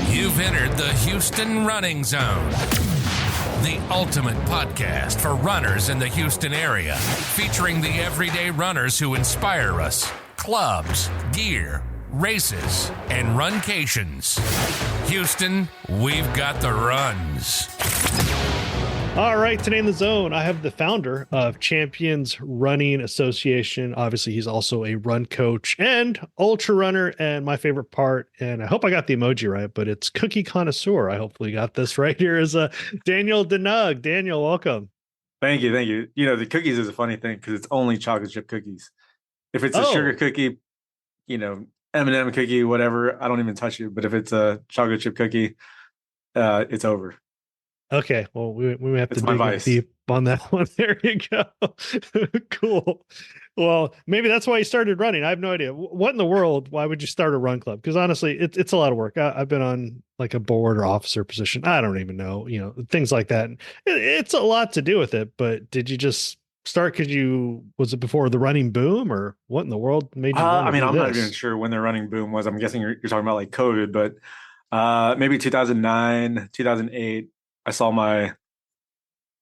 You've entered the Houston Running Zone, the ultimate podcast for runners in the Houston area, featuring the everyday runners who inspire us, clubs, gear, races, and runcations. Houston, we've got the runs. All right, today in the zone, I have the founder of Champions Running Association. Obviously, he's also a run coach and ultra runner. And my favorite part, and I hope I got the emoji right, but it's cookie connoisseur. I hopefully got this right here, is Daniel Dannug. Daniel, welcome. Thank you. You know, the cookies is a funny thing because it's only chocolate chip cookies. If it's a sugar cookie, you know, M&M cookie, whatever, I don't even touch it. But if it's a chocolate chip cookie, it's over. Okay, well, we have to dig deep on that one. There you go. Cool. Well, maybe that's why you started running. I have no idea. What in the world? Why would you start a run club? Because honestly, it's a lot of work. I've been on like a board or officer position. I don't even know, things like that. It's a lot to do with it. But did you just start because was it before the running boom, or what in the world made you want to do I'm this? not even sure when the running boom was. I'm guessing you're talking about like COVID, but maybe 2009, 2008. I saw my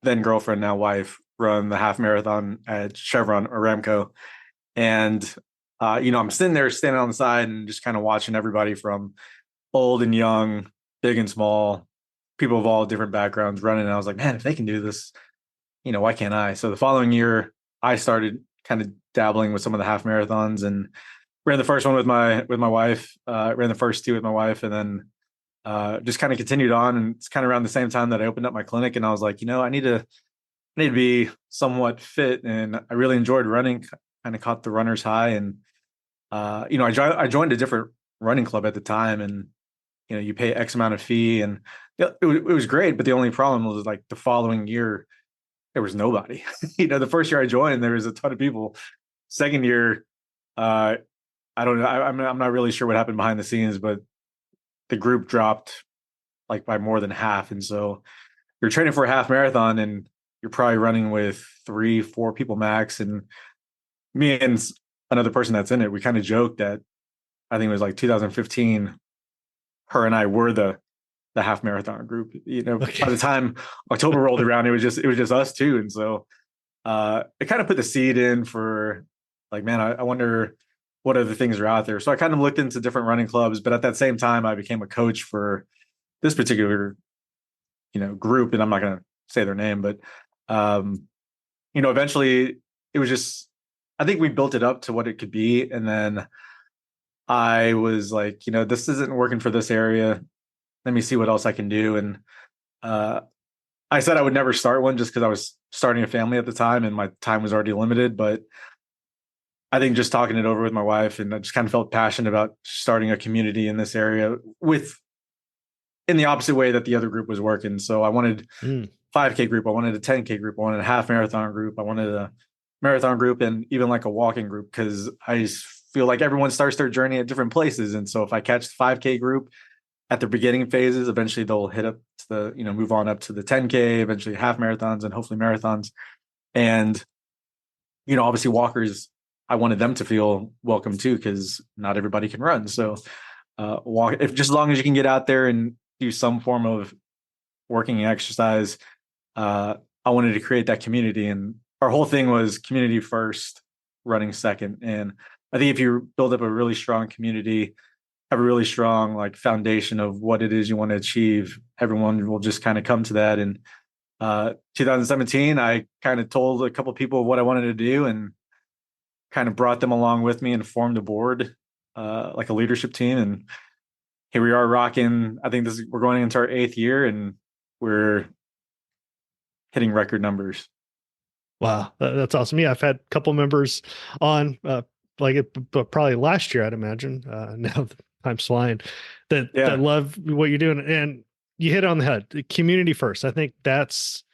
then girlfriend, now wife, run the half marathon at Chevron or Aramco. And, I'm standing on the side and just kind of watching everybody from old and young, big and small, people of all different backgrounds running. And I was like, man, if they can do this, why can't I? So the following year, I started kind of dabbling with some of the half marathons and ran the first one with my wife, ran the first two with my wife, and then just kind of continued on. And it's kind of around the same time that I opened up my clinic, and I was like, I need to be somewhat fit, and I really enjoyed running. Kind of caught the runner's high, and I joined a different running club at the time, and you pay X amount of fee, and it was great. But the only problem was like the following year, there was nobody. The first year I joined, there was a ton of people. Second year, I don't know. I'm not really sure what happened behind the scenes, but the group dropped like by more than half. And so you're training for a half marathon and you're probably running with 3-4 people max. And me and another person that's in it, we kind of joked that I think it was like 2015, her and I were the half marathon group. By the time October rolled around, it was just us two. And so it kind of put the seed in for like, man, I wonder what other things are out there. So I kind of looked into different running clubs, but at that same time, I became a coach for this particular, group. And I'm not going to say their name, but, eventually it was just, I think we built it up to what it could be. And then I was like, this isn't working for this area. Let me see what else I can do. And I said I would never start one just because I was starting a family at the time and my time was already limited. But I think just talking it over with my wife, and I just kind of felt passionate about starting a community in this area in the opposite way that the other group was working. So I wanted 5K group. I wanted a 10K group. I wanted a half marathon group. I wanted a marathon group and even like a walking group, because I just feel like everyone starts their journey at different places. And so if I catch the 5K group at the beginning phases, eventually they'll hit up to the, move on up to the 10K, eventually half marathons and hopefully marathons. And, obviously walkers, I wanted them to feel welcome too, because not everybody can run. So just as long as you can get out there and do some form of working exercise, I wanted to create that community. And our whole thing was community first, running second. And I think if you build up a really strong community, have a really strong like foundation of what it is you want to achieve, everyone will just kind of come to that. And 2017, I kind of told a couple of people what I wanted to do and kind of brought them along with me and formed a board, like a leadership team. And here we are rocking. I think we're going into our 8th year and we're hitting record numbers. Wow. That's awesome. Yeah. I've had a couple members on, probably last year, I'd imagine, now time's flying, that love what you're doing. And you hit it on the head, the community first. I think that's,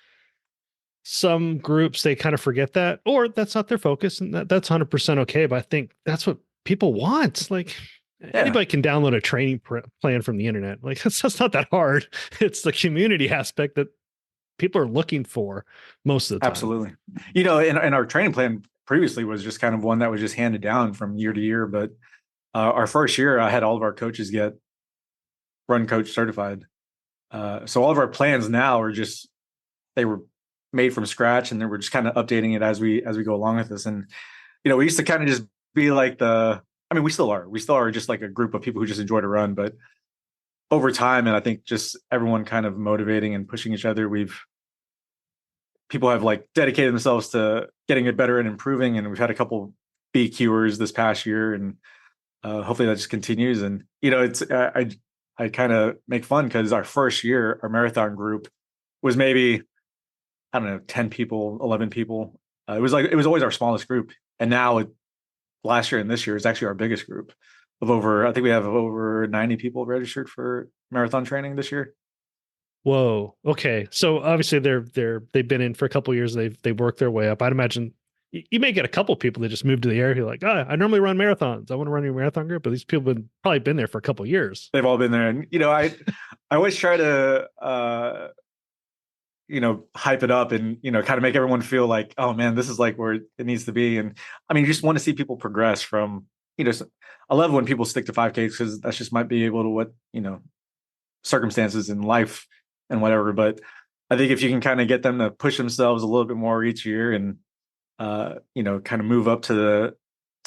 some groups, they kind of forget that, or that's not their focus, and that's 100% okay. But I think that's what people want. Like anybody can download a training plan from the internet. Like that's not that hard. It's the community aspect that people are looking for most of the time. Absolutely. You know, and our training plan previously was just kind of one that was just handed down from year to year. But our first year, I had all of our coaches get run coach certified. So all of our plans now are just, they were made from scratch, and then we're just kind of updating it as we go along with this. And, you know, we used to kind of just be like we still are just like a group of people who just enjoy to run, but over time, and I think just everyone kind of motivating and pushing each other, people have like dedicated themselves to getting it better and improving. And we've had a couple BQers this past year, and hopefully that just continues. And, you know, it's, I kind of make fun because our first year, our marathon group was maybe, I don't know, 10 people, 11 people. It was always our smallest group. And now last year and this year is actually our biggest group of I think we have over 90 people registered for marathon training this year. Whoa. Okay. So obviously they've been in for a couple of years. They've worked their way up. I'd imagine you may get a couple of people that just moved to the area who are like, I normally run marathons. I want to run your marathon group, but these people have probably been there for a couple of years. They've all been there. And, you know, I always try to, you know, hype it up and, you know, kind of make everyone feel like, oh man, this is like where it needs to be. And I mean, you just want to see people progress from, you know, I love when people stick to 5Ks because that's just might be able to what, you know, circumstances in life and whatever. But I think if you can kind of get them to push themselves a little bit more each year and, you know, kind of move up to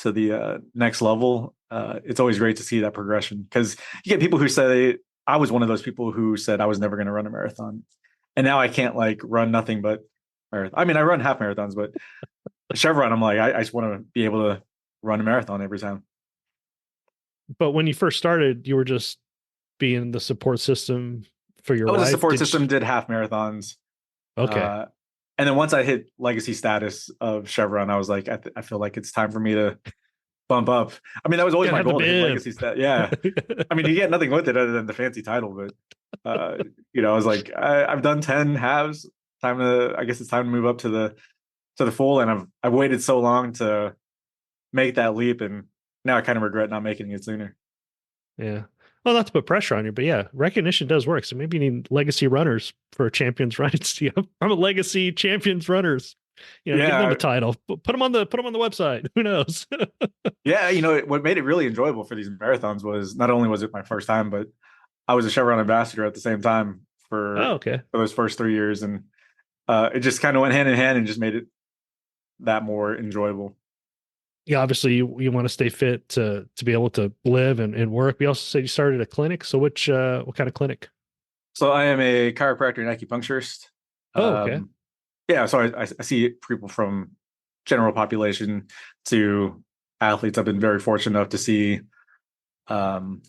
the next level, it's always great to see that progression, because you get people who say, I was one of those people who said I was never going to run a marathon. And now I can't like run nothing but, I run half marathons, but Chevron, I'm like, I just want to be able to run a marathon every time. But when you first started, you were just being the support system for your wife? I was a support system, did half marathons. Okay. And then once I hit legacy status of Chevron, I was like, I feel like it's time for me to bump up. I mean, that was always my goal to hit legacy status. Yeah. I mean, you get nothing with it other than the fancy title, but you know, I was like, I've done 10 halves. I guess it's time to move up to the full. And I've waited so long to make that leap, and now I kind of regret not making it sooner. Yeah. Well, not to put pressure on you, but yeah, recognition does work. So maybe you need legacy runners for champions runners. I'm a legacy champions runners. You know, give them a title. Put them on the website. Who knows? Yeah, you know, what made it really enjoyable for these marathons was not only was it my first time, but I was a Chevron ambassador at the same time for those first 3 years, and it just kind of went hand in hand and just made it that more enjoyable. Yeah, obviously you want to stay fit to be able to live and work. We also said you started a clinic. So what kind of clinic? So I am a chiropractor and acupuncturist. Oh, okay. Yeah, so I see people from general population to athletes. I've been very fortunate enough to see, you know,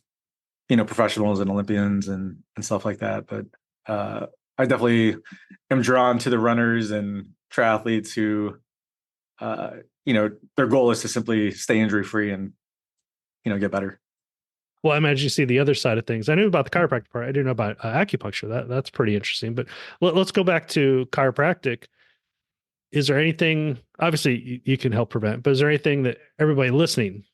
professionals and Olympians and stuff like that. But I definitely am drawn to the runners and triathletes who, you know, their goal is to simply stay injury free and, you know, get better. Well, I imagine you see the other side of things. I knew about the chiropractic part. I didn't know about acupuncture. That's pretty interesting. But let's go back to chiropractic. Is there anything, obviously you can help prevent, but is there anything that everybody listening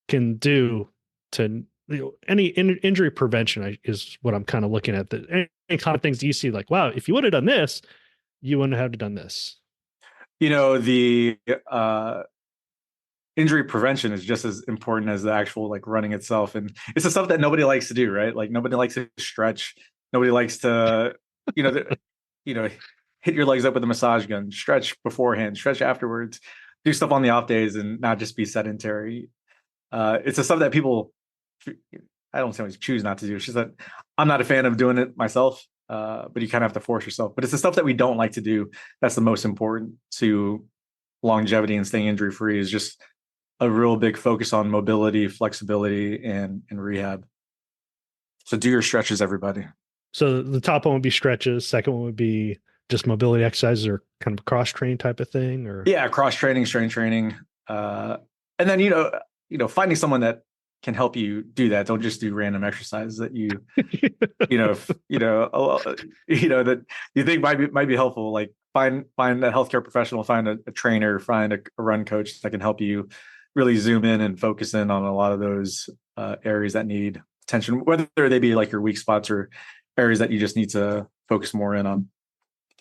can do to, you know, any injury prevention is what I'm kind of looking at. Any kind of things you see like, wow, if you would have done this, you wouldn't have done this. You know, the injury prevention is just as important as the actual like running itself. And it's the stuff that nobody likes to do, right? Like nobody likes to stretch. Nobody likes to, you know, hit your legs up with a massage gun, stretch beforehand, stretch afterwards, do stuff on the off days and not just be sedentary. It's the stuff that people, I don't always choose not to do. It's just that I'm not a fan of doing it myself, but you kind of have to force yourself. But it's the stuff that we don't like to do that's the most important to longevity and staying injury free, is just a real big focus on mobility, flexibility, and rehab. So do your stretches, everybody. So the top one would be stretches. Second one would be just mobility exercises, or kind of cross training type of thing, or cross training, strength training, and then you know finding someone that can help you do that. Don't just do random exercises that you that you think might be helpful. Like find a healthcare professional, find a trainer, find a run coach that can help you really zoom in and focus in on a lot of those areas that need attention, whether they be like your weak spots or areas that you just need to focus more in on.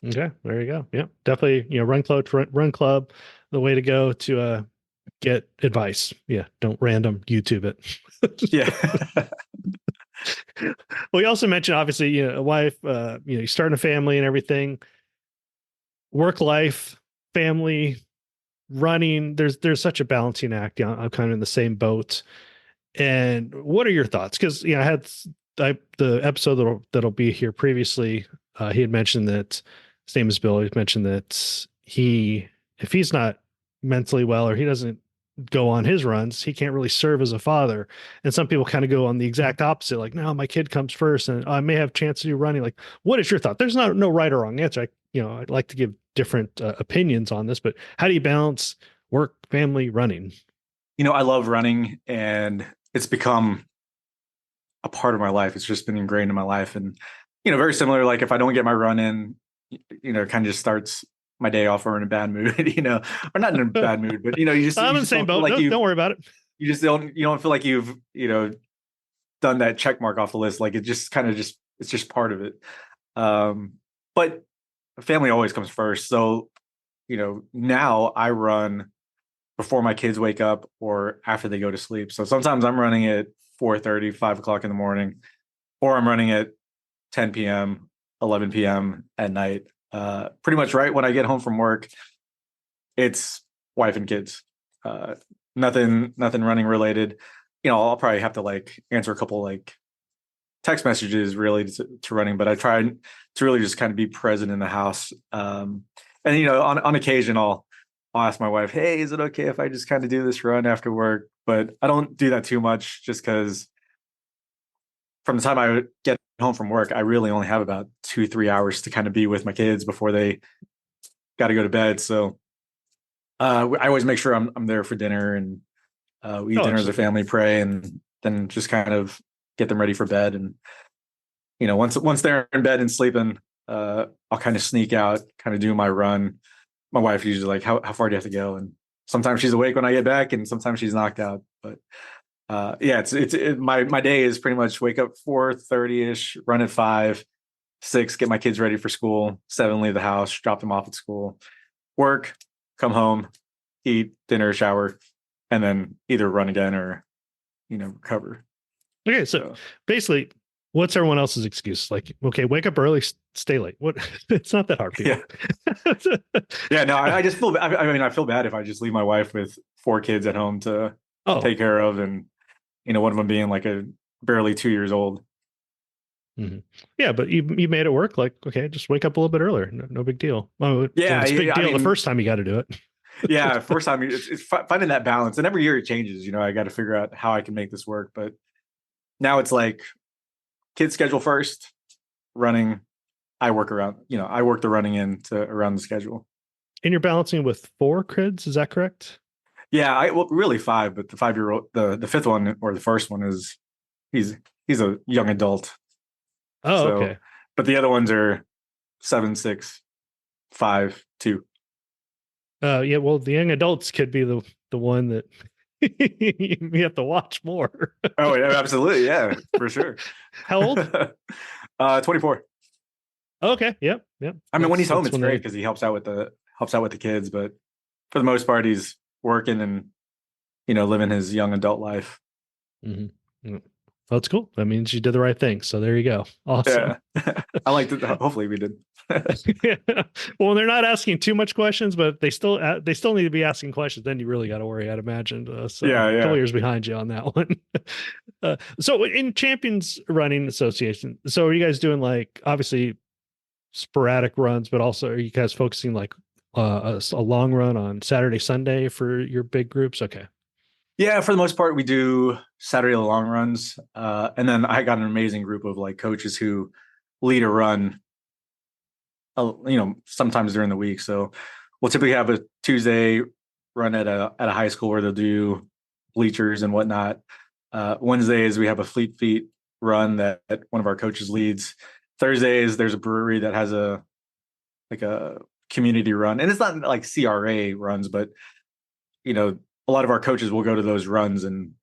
Okay, there you go. Yeah, definitely. Run club, the way to go to get advice. Yeah, don't random YouTube it. Yeah. Well, you also mentioned obviously, a wife. You're starting a family and everything. Work life, family, running. There's such a balancing act. I'm kind of in the same boat. And what are your thoughts? Because I had the episode that'll be here previously. He had mentioned that his name is Bill. He mentioned that if he's not mentally well or he doesn't go on his runs, he can't really serve as a father. And some people kind of go on the exact opposite, like, no, my kid comes first, and I may have a chance to do running. Like, what is your thought? There's no right or wrong answer. I'd like to give different opinions on this, but how do you balance work, family, running? I love running, and it's become a part of my life. It's just been ingrained in my life. And, very similar, like if I don't get my run in, it kind of just starts my day off or in a bad mood, or not in a bad mood, but, you just, I'm you in the just same don't feel boat. like No, don't worry about it. You just you don't feel like you've, done that check mark off the list. Like it just kind of it's just part of it. But family always comes first. So, now I run before my kids wake up or after they go to sleep. So sometimes I'm running at 4:30, 5 o'clock in the morning, or I'm running at 10 p.m., 11 p.m. at night. Pretty much right when I get home from work, it's wife and kids. Nothing running related. I'll probably have to like answer a couple like text messages related to running, but I try to really just kind of be present in the house. And on occasion I'll ask my wife, hey, is it okay if I just kind of do this run after work? But I don't do that too much, just because from the time I get home from work, I really only have about 2-3 hours to kind of be with my kids before they got to go to bed. So I always make sure I'm there for dinner, and we eat dinner as a family, pray, and then just kind of get them ready for bed. And once they're in bed and sleeping, I'll kind of sneak out, kind of do my run. My wife usually like, how far do you have to go? And sometimes she's awake when I get back, and sometimes she's knocked out. But yeah, my day is pretty much wake up 4:30 ish, run at 5, 6, get my kids ready for school, 7, leave the house, drop them off at school, work, come home, eat dinner, shower, and then either run again or recover. Okay, so basically, what's everyone else's excuse? Like, okay, wake up early, stay late. What? It's not that hard, people. Yeah. No, I just feel. I feel bad if I just leave my wife with 4 kids at home to take care of, and one of them being like a barely 2 years old. Mm-hmm. Yeah, but you made it work. Like, okay, just wake up a little bit earlier. No big deal. Yeah, it's a big deal the first time you got to do it. Yeah, first time it's finding that balance, and every year it changes. I got to figure out how I can make this work, but now it's like kids schedule first, running. I work around. I work the running around the schedule. And you're balancing with 4 kids, is that correct? Yeah, really 5, but the 5-year-old, the 5th one or the first one he's a young adult. Oh, so, okay. But the other ones are 7, 6, 5, 2. Yeah, well, the young adults could be the one that you have to watch more. Oh, yeah, absolutely. Yeah, for sure. How old? 24. Okay. Yep. I mean, when he's home, it's great because he helps out with the kids, but for the most part, he's working and, living his young adult life. Mm-hmm. Well, that's cool. That means you did the right thing. So there you go. Awesome. Yeah. I liked it. Hopefully we did. Yeah. Well, they're not asking too much questions, but they still need to be asking questions. Then you really got to worry, I'd imagine. So yeah. A couple years behind you on that one. So in Champions Running Association, so are you guys doing like obviously sporadic runs, but also are you guys focusing like a long run on Saturday, Sunday for your big groups? Okay. Yeah, for the most part, we do Saturday long runs. And then I got an amazing group of like coaches who lead a run, sometimes during the week. So we'll typically have a Tuesday run at a high school where they'll do bleachers and whatnot. Wednesdays, we have a Fleet Feet run that one of our coaches leads. Thursdays, there's a brewery that has a community run. And it's not like CRA runs, but, a lot of our coaches will go to those runs and,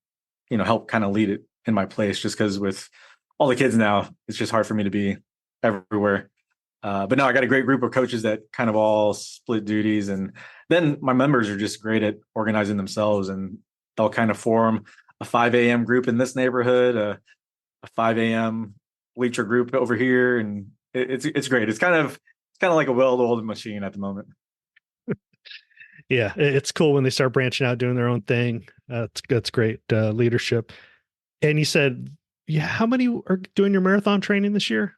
help kind of lead it in my place, just because with all the kids now, it's just hard for me to be everywhere. But no, I got a great group of coaches that kind of all split duties. And then my members are just great at organizing themselves, and they'll kind of form a 5 a.m. group in this neighborhood, a 5 a.m. bleacher group over here. And it's great. It's kind of like a well-oiled machine at the moment. Yeah, it's cool when they start branching out, doing their own thing. That's great leadership. And you said, yeah, how many are doing your marathon training this year?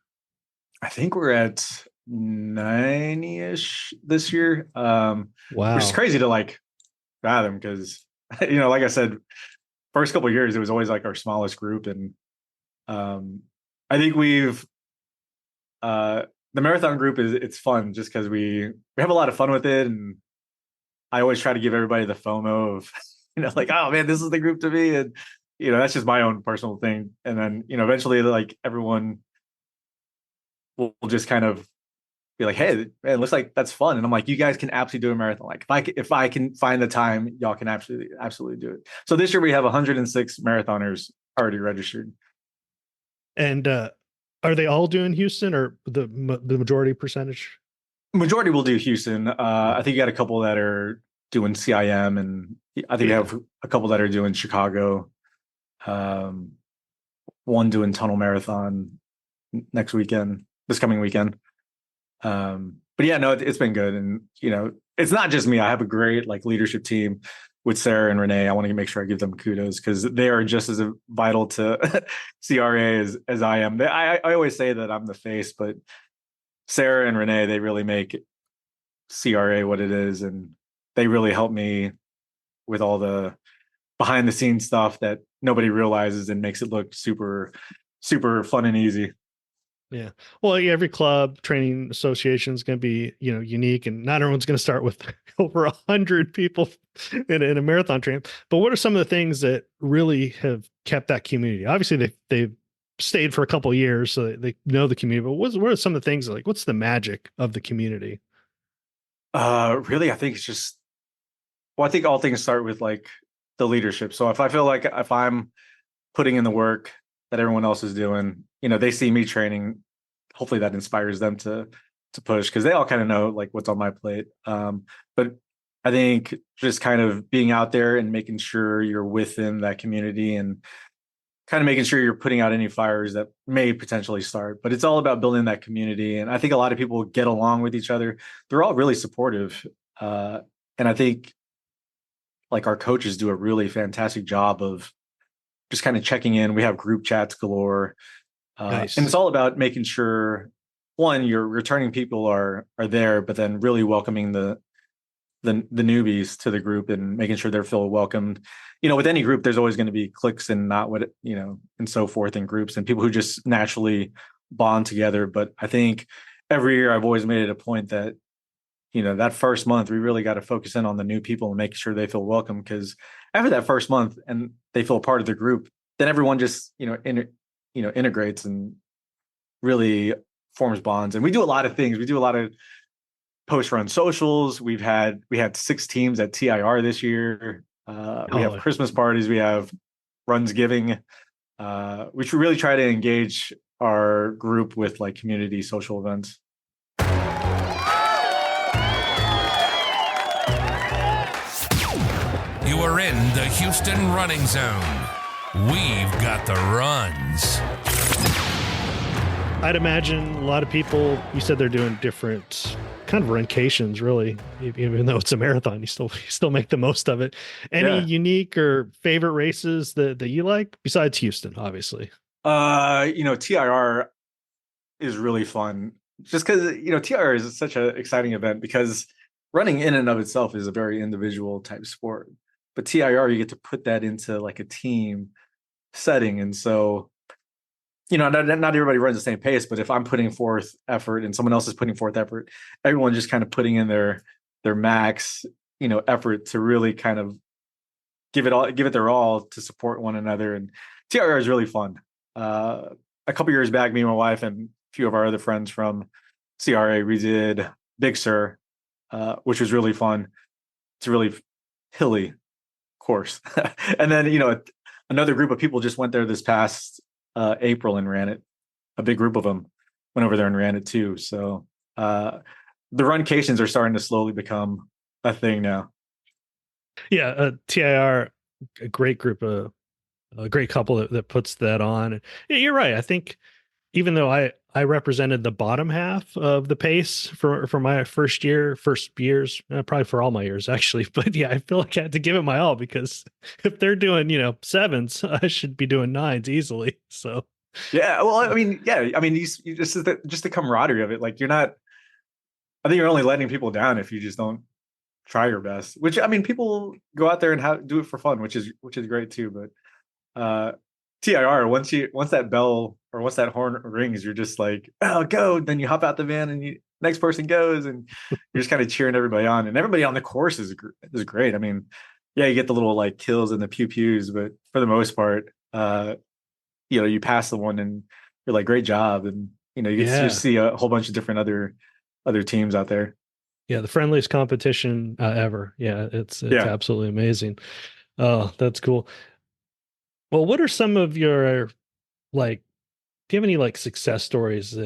I think we're at 90-ish this year. Wow. Which is crazy to like fathom, because, you know, like I said, first couple of years, it was always like our smallest group. And I think we've, the marathon group it's fun just because we have a lot of fun with it. And I always try to give everybody the FOMO of, you know, like, oh man, this is the group to be. And, you know, that's just my own personal thing. And then, you know, eventually like everyone will just kind of be like, hey, man, it looks like that's fun. And I'm like, you guys can absolutely do a marathon. Like if I can find the time, y'all can absolutely do it. So this year we have 106 marathoners already registered. And are they all doing Houston, or the majority percentage? Majority will do Houston. I think you got a couple that are doing CIM, and I think you have a couple that are doing Chicago. One doing Tunnel Marathon this coming weekend. But yeah, no, it's been good. And, you know, it's not just me. I have a great like leadership team with Sarah and Renee. I want to make sure I give them kudos, because they are just as vital to CRA as I am. I always say that I'm the face, but Sarah and Renee, they really make CRA what it is. And they really help me with all the behind the scenes stuff that nobody realizes and makes it look super, super fun and easy. Yeah. Well, every club training association is going to be, you know, unique, and not everyone's going to start with over 100 people in a marathon train. But what are some of the things that really have kept that community? Obviously they've stayed for a couple of years, so they know the community, but what are some of the things, like, what's the magic of the community? Really, I think it's just, well, I think all things start with like the leadership. So if I feel like if I'm putting in the work that everyone else is doing, you know, they see me training, hopefully that inspires them to push, because they all kind of know like what's on my plate. But I think just kind of being out there and making sure you're within that community, and kind of making sure you're putting out any fires that may potentially start. But it's all about building that community. And I think a lot of people get along with each other. They're all really supportive. And I think like our coaches do a really fantastic job of just kind of checking in. We have group chats galore. Nice. And it's all about making sure, one, your returning people are there, but then really welcoming the newbies to the group and making sure they're feel welcomed. You know, with any group, there's always going to be cliques and not what, you know, and so forth in groups, and people who just naturally bond together. But I think every year I've always made it a point that, you know, that first month, we really got to focus in on the new people and make sure they feel welcome, because after that first month and they feel part of the group, then everyone just, integrates and really forms bonds. And we do a lot of things. We do a lot of post-run socials. We had 6 teams at TIR this year. We have Christmas parties. We have Runsgiving. We should really try to engage our group with like community social events. You are in the Houston running zone. We've got the runs. I'd imagine a lot of people, you said they're doing different kind of runcations, really, even though it's a marathon, you still make the most of it. Any unique or favorite races that you like besides Houston, obviously? TIR is really fun just because, TIR is such an exciting event, because running in and of itself is a very individual type sport. But TIR, you get to put that into like a team setting. And so, not everybody runs the same pace, but if I'm putting forth effort and someone else is putting forth effort, everyone just kind of putting in their max, effort to really kind of give it their all to support one another. And TIR is really fun. A couple years back, me and my wife and a few of our other friends from CRA, we did Big Sur, which was really fun. It's a really hilly course. And then, another group of people just went there this past April and ran it. A big group of them went over there and ran it too. So the runcations are starting to slowly become a thing now. Yeah, TIR, a great group of a great couple that puts that on. Yeah, you're right. I think even though I represented the bottom half of the pace for my first years, probably for all my years actually. But yeah, I feel like I had to give it my all, because if they're doing, sevens, I should be doing nines easily. So Yeah, well, I mean, yeah, I mean, you just the camaraderie of it. Like, you're not. I think you're only letting people down if you just don't try your best. Which, I mean, people go out there and do it for fun, which is great too. But TIR, once that bell or once that horn rings, you're just like, oh, go. Then you hop out the van and next person goes, and you're just kind of cheering everybody on. And everybody on the course is great. I mean, yeah, you get the little like kills and the pew pews, but for the most part, you pass the one and you're like, great job. And, you get to just see a whole bunch of different other teams out there. Yeah, the friendliest competition ever. Yeah, it's absolutely amazing. Oh, that's cool. Well, what are some of your, like, do you have any like success stories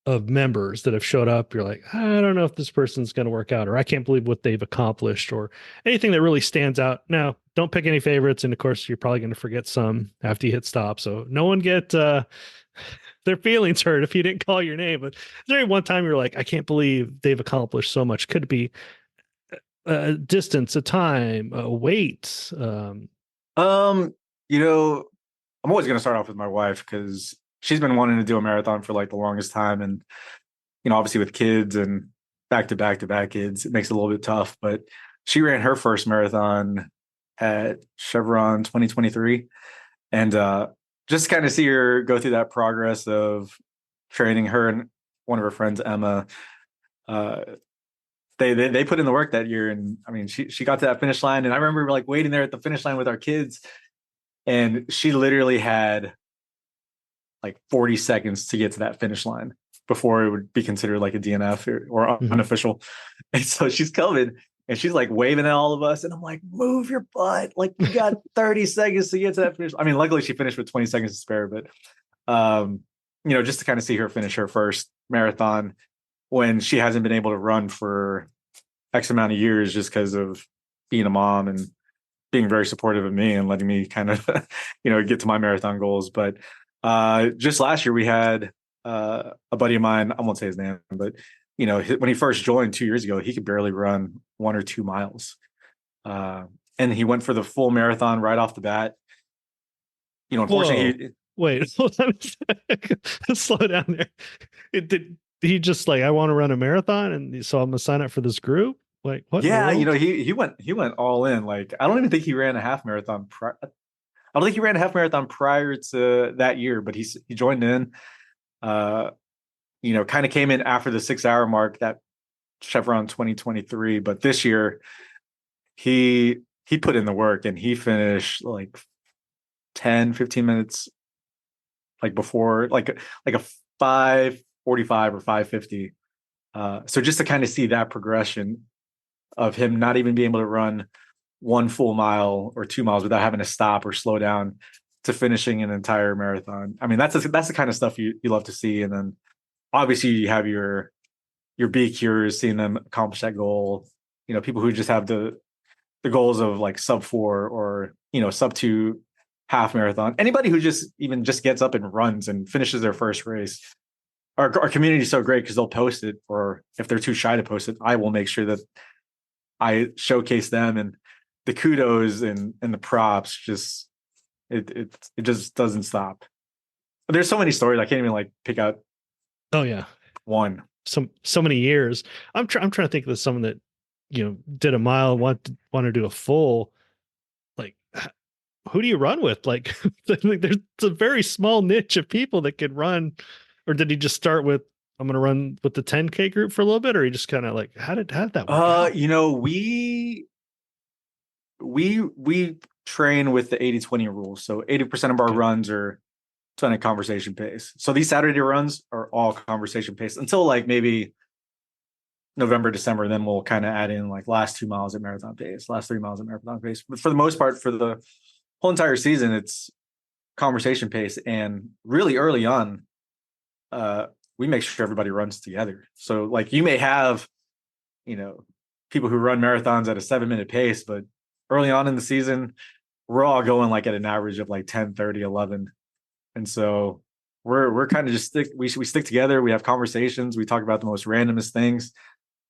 of members that have showed up? You're like, I don't know if this person's going to work out, or I can't believe what they've accomplished, or anything that really stands out. Now, don't pick any favorites. And of course, you're probably going to forget some after you hit stop. So no one get their feelings hurt if you didn't call your name. But is there one time you're like, I can't believe they've accomplished so much? Could it be a distance, a time, a weight? I'm always going to start off with my wife, because she's been wanting to do a marathon for like the longest time. And, obviously with kids and back to back kids, it makes it a little bit tough, but she ran her first marathon at Chevron 2023. And just kind of see her go through that progress of training. Her and one of her friends, Emma, they put in the work that year. And I mean, she got to that finish line, and I remember like waiting there at the finish line with our kids, and she literally had like 40 seconds to get to that finish line before it would be considered like a DNF or unofficial. And so she's coming and she's like waving at all of us. And I'm like, move your butt. Like, you got 30 seconds to get to that finish. I mean, luckily she finished with 20 seconds to spare, but just to kind of see her finish her first marathon when she hasn't been able to run for X amount of years, just because of being a mom and being very supportive of me and letting me kind of, get to my marathon goals. But just last year we had a buddy of mine, I won't say his name, but when he first joined 2 years ago, he could barely run 1 or 2 miles. And he went for the full marathon right off the bat. Unfortunately, wait, slow down there. Did he just like, I want to run a marathon, and so I'm gonna sign up for this group? Like, what? Yeah, he went all in. Like, I don't even think he ran a half marathon. I don't think he ran a half marathon prior to that year, but he joined in. Kind of came in after the 6 hour mark, that Chevron 2023. But this year, he put in the work, and he finished like 10, 15 minutes like before, like a 5:45 or 5:50. So just to kind of see that progression of him not even being able to run 1 full mile or 2 miles without having to stop or slow down, to finishing an entire marathon. I mean, that's the kind of stuff you love to see. And then obviously you have your BQers, seeing them accomplish that goal. People who just have the goals of like sub 4 or sub 2 half marathon. Anybody who just gets up and runs and finishes their first race. Our community is so great, because they'll post it, or if they're too shy to post it, I will make sure that I showcase them, and the kudos and the props. Just it just doesn't stop. But there's so many stories I can't even like pick out. Oh yeah, one. So many years. I'm trying to think of someone that did a mile, want to do a full. Like, who do you run with? Like, there's a very small niche of people that could run. Or did he just start with, I'm going to run with the 10K group for a little bit? Or he just kind of like, how did that work out? We train with the 80-20 rule. So 80% of our runs are done at conversation pace. So these Saturday runs are all conversation pace until like maybe November, December. Then we'll kind of add in like last 2 miles at marathon pace, last 3 miles at marathon pace. But for the most part, for the whole entire season, it's conversation pace. And really early on, we make sure everybody runs together. So like you may have, people who run marathons at a 7-minute pace, but early on in the season, we're all going like at an average of like 10, 30, 11. And so we're kind of just we stick together. We have conversations. We talk about the most randomest things.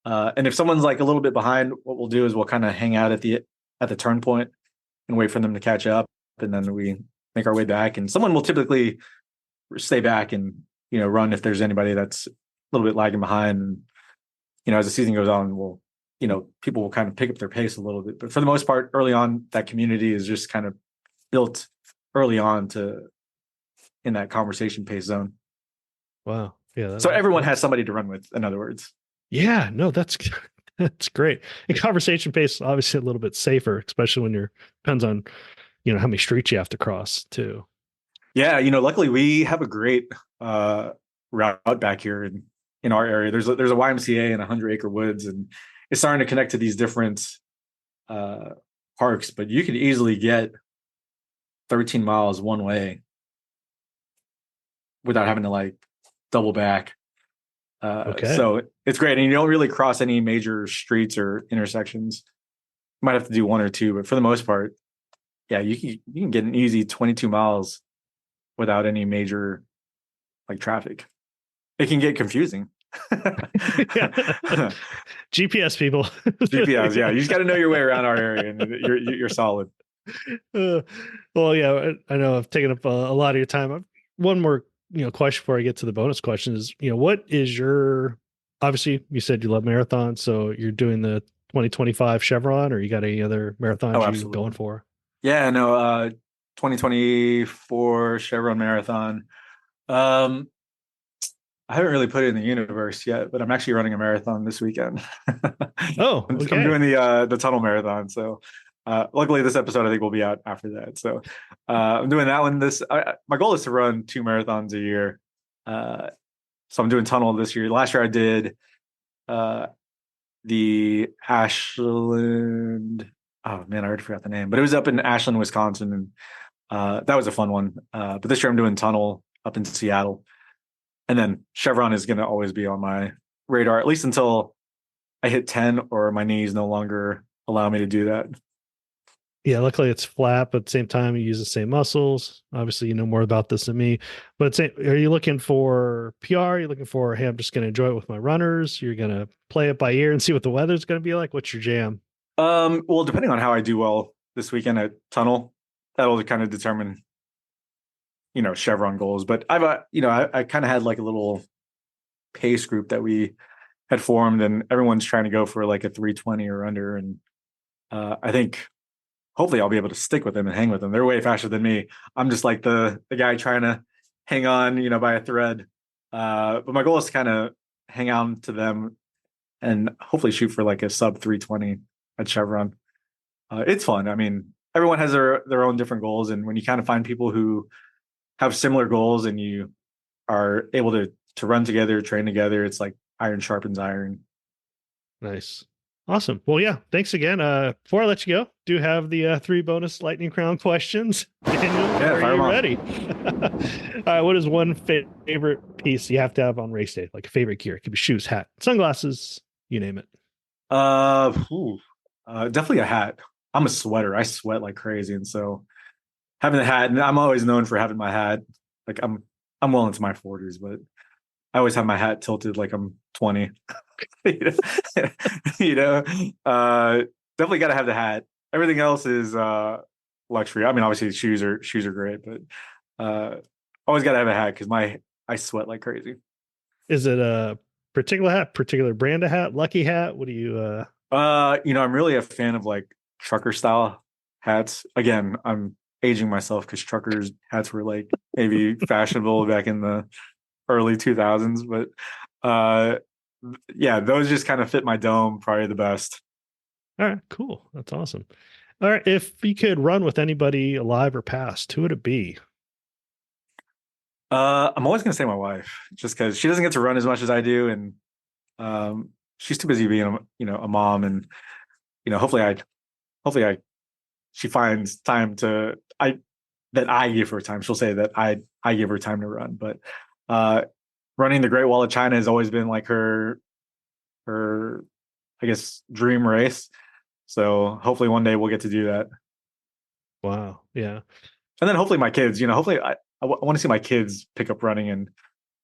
And if someone's like a little bit behind, what we'll do is we'll kind of hang out at the turn point and wait for them to catch up. And then we make our way back. And someone will typically stay back and, run if there's anybody that's a little bit lagging behind. And, as the season goes on, people will kind of pick up their pace a little bit. But for the most part, early on, that community is just kind of built early on in that conversation pace zone. Wow. Yeah. So everyone has somebody to run with, in other words. Yeah, no, that's great. And conversation pace, obviously a little bit safer, especially when depends on, how many streets you have to cross too. Yeah. Luckily we have a great route back here in our area. There's a YMCA and 100-acre woods, and it's starting to connect to these different parks, but you could easily get 13 miles one way without having to like double back. Okay. So it's great. And you don't really cross any major streets or intersections. You might have to do one or two, but for the most part, yeah, you can get an easy 22 miles without any major like traffic. It can get confusing. GPS people. GPS, yeah. You just got to know your way around our area, and you're solid. Well, yeah, I know I've taken up a lot of your time. One more, question before I get to the bonus question is, what is obviously you said you love marathons, so you're doing the 2025 Chevron, or you got any other marathons you're going for? Yeah, no, 2024 Chevron Marathon. I haven't really put it in the universe yet, but I'm actually running a marathon this weekend. Oh, okay. I'm doing the tunnel marathon. So luckily this episode, I think, will be out after that. So I'm doing that one. My goal is to run 2 marathons a year. So I'm doing tunnel this year. Last year I did the Ashland. Oh man, I already forgot the name, but it was up in Ashland, Wisconsin. And that was a fun one. But this year I'm doing tunnel up in Seattle. And then Chevron is going to always be on my radar, at least until I hit 10 or my knees no longer allow me to do that. Yeah, luckily it's flat, but at the same time, you use the same muscles. Obviously, you know more about this than me. But are you looking for PR? Are you looking for, hey, I'm just going to enjoy it with my runners? You're going to play it by ear and see what the weather's going to be like? What's your jam? Well, depending on how I do well this weekend at tunnel, that'll kind of determine Chevron goals. But I've I kind of had like a little pace group that we had formed, and everyone's trying to go for like a 320 or under. And I think hopefully I'll be able to stick with them and hang with them. They're way faster than me. I'm just like the guy trying to hang on, by a thread. But my goal is to kind of hang on to them and hopefully shoot for like a sub 320 at Chevron. It's fun. I mean, everyone has their own different goals, and when you kind of find people who have similar goals and you are able to run together, train together, it's like iron sharpens iron. Nice. Awesome. Well, yeah, thanks again. Before I let you go, do have the 3 bonus lightning crown questions. Daniel, are you ready? All right. What is one favorite piece you have to have on race day? Like a favorite gear? It could be shoes, hat, sunglasses, you name it. Definitely a hat. I'm a sweater. I sweat like crazy. And so having the hat, and I'm always known for having my hat. Like I'm well into my 40s, but I always have my hat tilted like I'm 20. Definitely got to have the hat. Everything else is luxury. I mean, obviously shoes are great, but always got to have a hat because I sweat like crazy. Is it a particular hat, particular brand of hat, lucky hat? What do you? I'm really a fan of like trucker style hats. Again, I'm aging myself because truckers hats were like maybe fashionable back in the early 2000s, but yeah, those just kind of fit my dome probably the best. All right, cool. That's awesome. All right, if you could run with anybody alive or past, who would it be? I'm always gonna say my wife, just because she doesn't get to run as much as I do, and she's too busy being a mom, and hopefully she finds time that I give her time. She'll say that I give her time to run, but running the Great Wall of China has always been like her I guess dream race. So hopefully one day we'll get to do that. Wow. Yeah. And then hopefully my kids, hopefully I want to see my kids pick up running and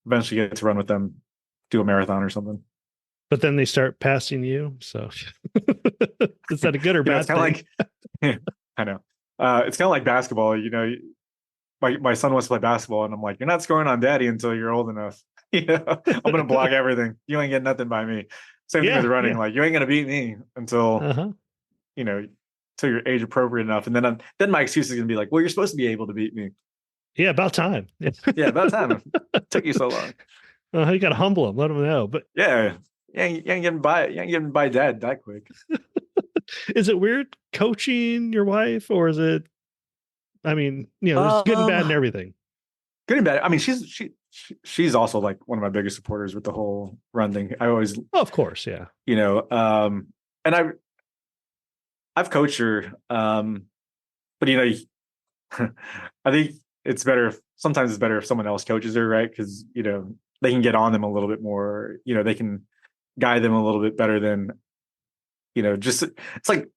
eventually get to run with them, do a marathon or something. But then they start passing you. So is that a good or bad it's kind of like, I know. It's kind of like basketball. My son wants to play basketball, and I'm like, you're not scoring on daddy until you're old enough. I'm going to block everything. You ain't getting nothing by me. Same thing with running. Yeah. Like, you ain't going to beat me until, until you're age appropriate enough. And then my excuse is going to be like, well, you're supposed to be able to beat me. Yeah, about time. Yeah, about time. It took you so long. You got to humble him, let him know. But yeah, you ain't getting by dad that quick. Is it weird coaching your wife, or is it? I mean, there's good and bad and everything. Good and bad. I mean, she's also like one of my biggest supporters with the whole run thing. I always, of course, yeah. And I've coached her, but I think it's better. Sometimes it's better if someone else coaches her, right? Because they can get on them a little bit more. They can guide them a little bit better than just it's like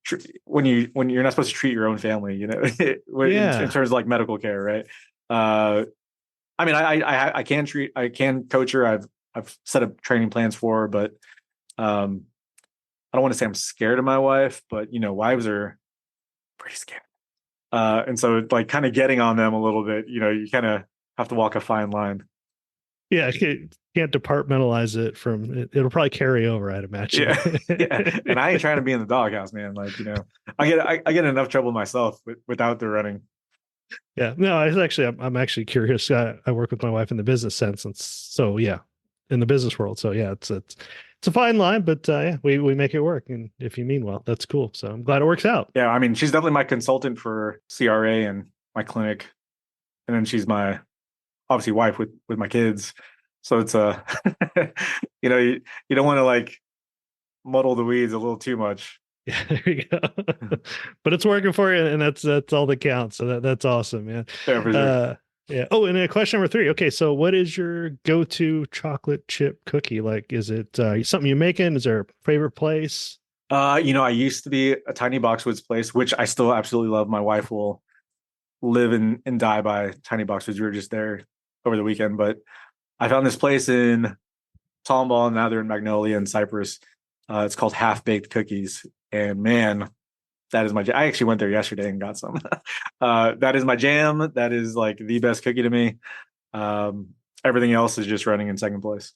when you're not supposed to treat your own family, in terms of like medical care, right? I mean, I can coach her. I've set up training plans for her, but I don't want to say I'm scared of my wife, but wives are pretty scared. And so like kind of getting on them a little bit, you kind of have to walk a fine line. Yeah, can't departmentalize it from it'll probably carry over, I'd imagine. Yeah. And I ain't trying to be in the doghouse, man. Like, I get enough trouble myself without the running. Yeah. No, I'm actually curious. I work with my wife in the business sense. And so yeah, in the business world. So yeah, it's a fine line, but we make it work. And if you mean well, that's cool. So I'm glad it works out. Yeah. I mean, she's definitely my consultant for CRA and my clinic. And then she's my obviously wife with my kids. So it's you don't want to like muddle the weeds a little too much. Yeah, there you go. But it's working for you, and that's all that counts. So that's awesome, man. Yeah, for sure. Yeah. Oh, and question number 3. Okay, so what is your go-to chocolate chip cookie? Like, is it something you're making? Is there a favorite place? I used to be a Tiny Boxwoods place, which I still absolutely love. My wife will live and die by Tiny Boxwoods. We were just there over the weekend, but I found this place in Tomball, now they're in Magnolia and Cypress. It's called Half Baked Cookies. And man, that is my jam. I actually went there yesterday and got some. That is my jam. That is like the best cookie to me. Everything else is just running in second place.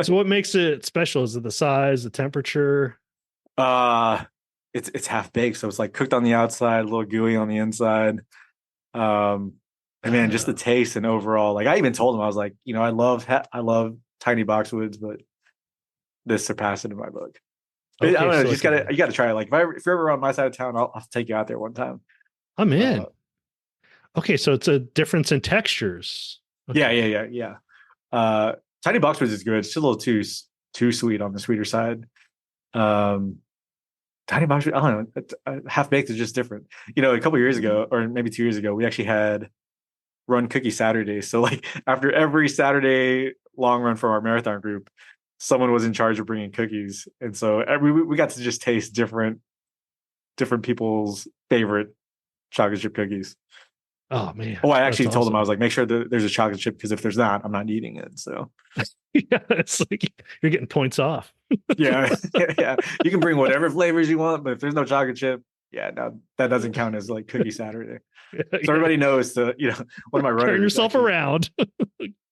So what makes it special? Is it the size, the temperature? It's half baked. So it's like cooked on the outside, a little gooey on the inside. And man, just the taste and overall, like I even told him, I was like, I love Tiny Boxwoods, but this surpassed it in my book. Okay, I don't know. So you gotta try it. Like if you're ever on my side of town, I'll take you out there one time. I'm in. Okay, so it's a difference in textures. Okay. Yeah. Tiny Boxwoods is good. It's just a little too sweet on the sweeter side. Tiny Boxwoods, I don't know. Half baked is just different. A couple years ago, or maybe 2 years ago, we actually had run cookie Saturday. So like after every Saturday long run from our marathon group, someone was in charge of bringing cookies. And so we got to just taste different people's favorite chocolate chip cookies. Oh man. Oh, I actually told them, I was like, make sure that there's a chocolate chip, because if there's not, I'm not eating it. So yeah, it's like you're getting points off. Yeah. You can bring whatever flavors you want, but if there's no chocolate chip, no, that doesn't count as like cookie Saturday. So everybody knows one of my runners. Turn yourself around.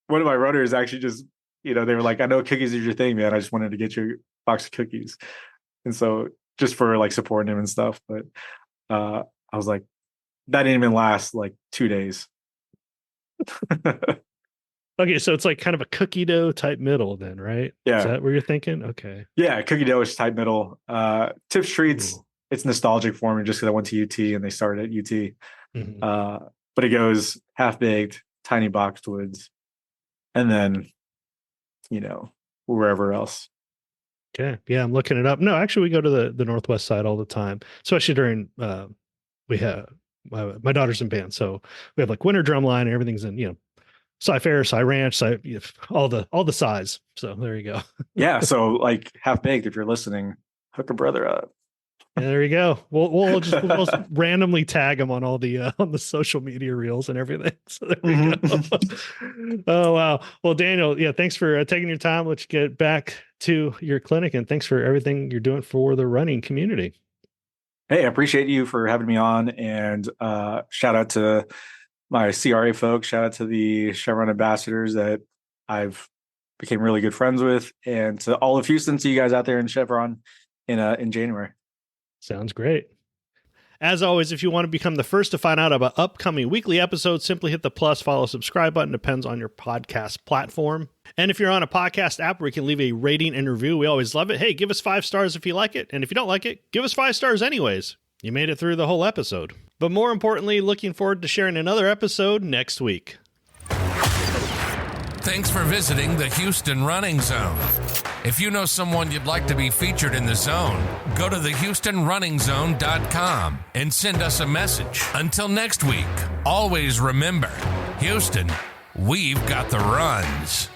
One of my runners actually just, they were like, I know cookies is your thing, man. I just wanted to get you a box of cookies. And so just for like supporting him and stuff. But I was like, that didn't even last like 2 days. Okay, so it's like kind of a cookie dough type middle then, right? Yeah. Is that what you're thinking? Okay. Yeah, cookie dough is type middle. Tips Treats, it's nostalgic for me just because I went to UT and they started at UT. Mm-hmm. But it goes half baked, Tiny Boxwoods, and then, wherever else. Okay. Yeah, I'm looking it up. No, actually, we go to the Northwest side all the time, especially during we have my daughter's in band, so we have like winter drumline and everything's in Cy Ranch, all the size. So there you go. Yeah. So like Half Baked, if you're listening, hook a brother up. Yeah, there you go. We'll just randomly tag them on all the on the social media reels and everything. So there we go. Oh wow. Well, Daniel, yeah, thanks for taking your time. Let's get back to your clinic, and thanks for everything you're doing for the running community. Hey, I appreciate you for having me on, and shout out to my CRA folks. Shout out to the Chevron ambassadors that I've became really good friends with, and to all of Houston. See you guys out there in Chevron in January. Sounds great. As always, if you want to become the first to find out about upcoming weekly episodes, simply hit the plus, follow, subscribe button. Depends on your podcast platform. And if you're on a podcast app where you can leave a rating and review, we always love it. Hey, give us 5 stars if you like it. And if you don't like it, give us 5 stars anyways. You made it through the whole episode. But more importantly, looking forward to sharing another episode next week. Thanks for visiting the Houston Running Zone. If you know someone you'd like to be featured in the zone, go to thehoustonrunningzone.com and send us a message. Until next week, always remember, Houston, we've got the runs.